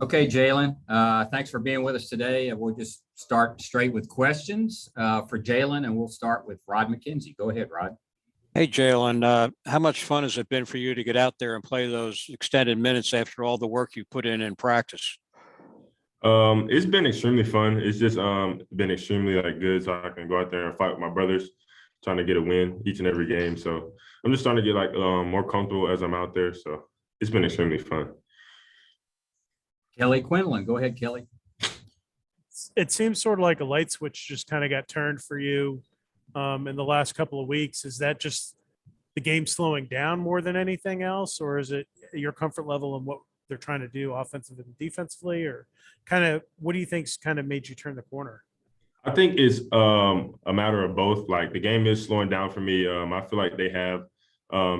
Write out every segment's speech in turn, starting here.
Okay, Jalon, thanks for being with us today. And we'll just start straight with questions for Jalon, and we'll start with Rod McKenzie. Go ahead, Rod. Hey, Jalen, how much fun has it been for you to get out there and play those extended minutes after all the work you put in practice? It's been extremely fun. It's just been extremely good, so I can go out there and fight with my brothers, trying to get a win each and every game. So I'm just starting to get more comfortable as I'm out there. So it's been extremely fun. Kelly Quinlan, go ahead, Kelly. It seems sort of like a light switch just kind of got turned for you in the last couple of weeks. Is that just the game slowing down more than anything else, or is it your comfort level and what they're trying to do offensively and defensively, or kind of what do you think's kind of made you turn the corner? I think it's a matter of both. Like the game is slowing down for me. I feel like they have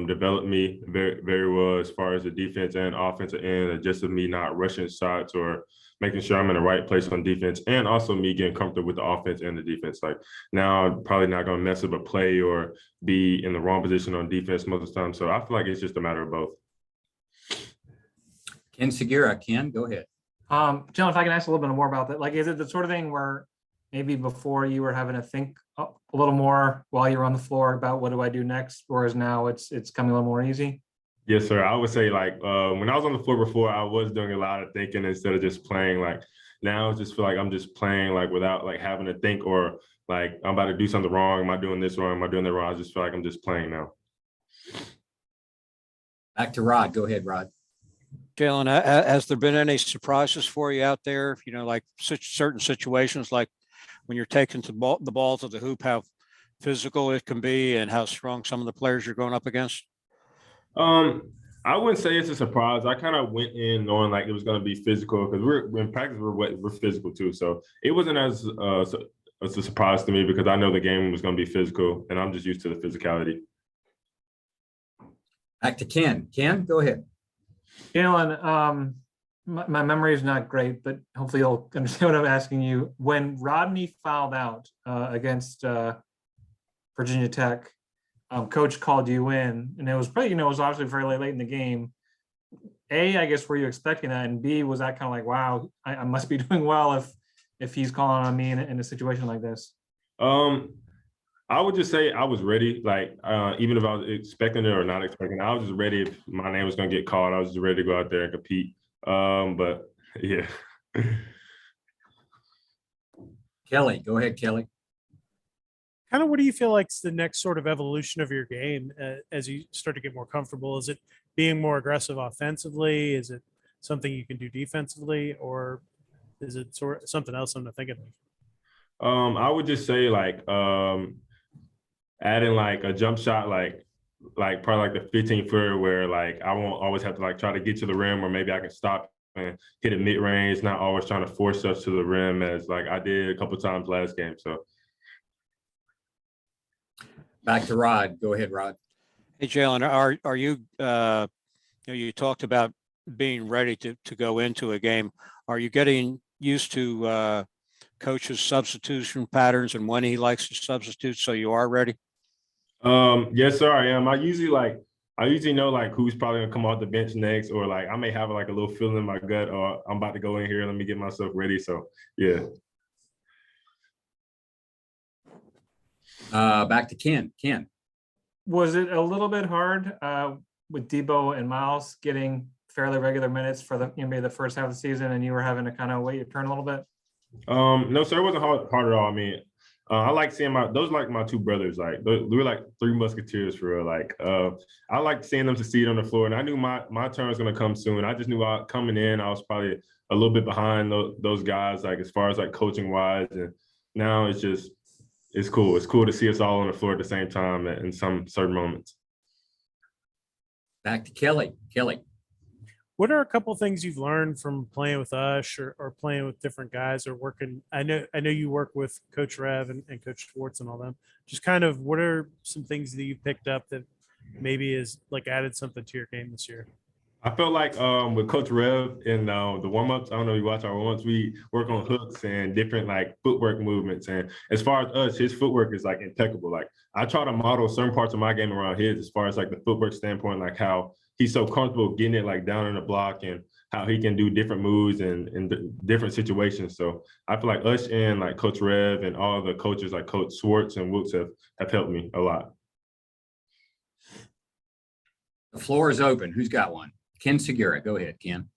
developed me very, very well as far as the defense and offensive end, and just of me not rushing shots or making sure I'm in the right place on defense, and also me getting comfortable with the offense and the defense. Like now, I'm probably not going to mess up a play or be in the wrong position on defense most of the time. So I feel like it's just a matter of both. Ken Segura. Ken, go ahead. John, if I can ask a little bit more about that, like, is it the sort of thing where maybe before you were having to think a little more while you're on the floor about what do I do next, whereas now it's coming a little more easy? Yes, sir. I would say when I was on the floor before, I was doing a lot of thinking instead of just playing. Like now, I just feel like I'm just playing without having to think or I'm about to do something wrong. Am I doing this wrong? Am I doing that wrong? I just feel like I'm just playing now. Back to Rod. Go ahead, Rod. Jalen, has there been any surprises for you out there? Like certain situations, like when you're taking the ball to the hoop, how physical it can be and how strong some of the players you're going up against? I wouldn't say it's a surprise. I kind of went in knowing it was going to be physical because we're in practice. We're physical too, so it wasn't as a surprise to me because I know the game was going to be physical, and I'm just used to the physicality. Back to Ken. Ken, go ahead. Jalon, my memory is not great, but hopefully you'll understand what I'm asking you. When Rodney fouled out against Virginia Tech, coach called you in, and it was probably, it was obviously very late in the game. A, I guess, were you expecting that? And B, was that kind of like, wow, I must be doing well if he's calling on me in a situation like this? I would just say I was ready. Even if I was expecting it or not expecting it, I was just ready. If my name was going to get called, I was just ready to go out there and compete. But yeah. Kelly, go ahead, Kelly. Kind of what do you feel like's the next sort of evolution of your game as you start to get more comfortable? Is it being more aggressive offensively? Is it something you can do defensively, or is it sort of something else I'm not thinking of? I would just say adding a jump shot, probably the 15-footer where I won't always have to try to get to the rim, or maybe I can stop and hit a mid-range, not always trying to force us to the rim as I did a couple times last game. So. Back to Rod. Go ahead, Rod. Hey, Jalen, are you, you talked about being ready to go into a game. Are you getting used to coach's substitution patterns and when he likes to substitute, so you are ready? Yes, sir, I am. I usually know who's probably gonna come off the bench next, or I may have a little feeling in my gut, or I'm about to go in here. Let me get myself ready. So yeah. Back to Ken. Ken. Was it a little bit hard with Debo and Miles getting fairly regular minutes for maybe the first half of the season, and you were having to kind of wait your turn a little bit? No, sir, it wasn't hard at all. I mean, I like seeing those my two brothers. They were three musketeers for real. I like seeing them succeed on the floor, and I knew my turn was going to come soon. I just knew coming in, I was probably a little bit behind those guys, as far as coaching wise. And now it's cool. It's cool to see us all on the floor at the same time in some certain moments. Back to Kelly. Kelly. What are a couple of things you've learned from playing with us or playing with different guys or working? I know you work with Coach Rev and Coach Schwartz and all them. Just kind of what are some things that you picked up that maybe is added something to your game this year? I felt with Coach Rev in the warm-ups, I don't know if you watch our warm-ups, we work on hooks and different footwork movements. And as far as us, his footwork is impeccable. I try to model certain parts of my game around his as far as the footwork standpoint, how he's so comfortable getting it down in the block and how he can do different moves in different situations. So I feel like us and like Coach Rev and all the coaches like Coach Swartz and Wilkes have helped me a lot. The floor is open. Who's got one? Ken Segura. Go ahead, Ken.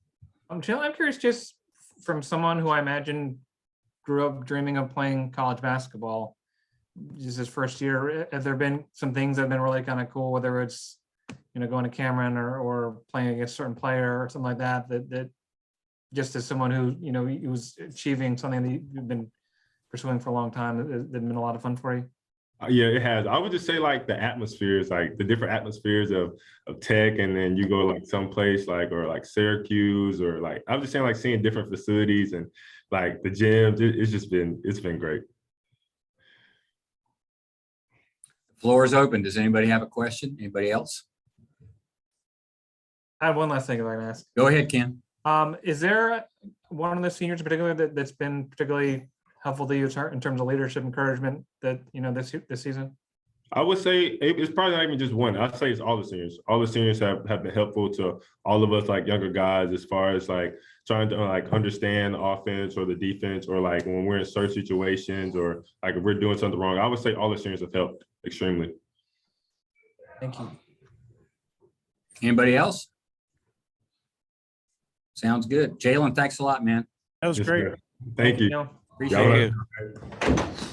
Jill, I'm curious, just from someone who I imagine grew up dreaming of playing college basketball, just his first year, have there been some things that have been really kind of cool, whether it's, going to Cameron or playing against a certain player or something like that, that just as someone who, he was achieving something that you've been pursuing for a long time, that been a lot of fun for you? Yeah, it has. I would just say like the atmospheres, like the different atmospheres of Tech, and then you go like someplace like or like Syracuse or like I'm just saying like seeing different facilities and like the gyms. It's been great. The floor is open. Does anybody have a question? Anybody else? I have one last thing if I can ask. Go ahead, Ken. Is there one of the seniors in particular that's been particularly helpful to you in terms of leadership, encouragement that, this season? I would say it's probably not even just one. I'd say it's all the seniors. All the seniors have been helpful to all of us, like younger guys, as far as like trying to like understand the offense or the defense, or like when we're in certain situations or like if we're doing something wrong. I would say all the seniors have helped extremely. Thank you. Anybody else? Sounds good. Jalon, thanks a lot, man. That was Yes, great. sir. Thank you. Neil. Appreciate it. Y'all-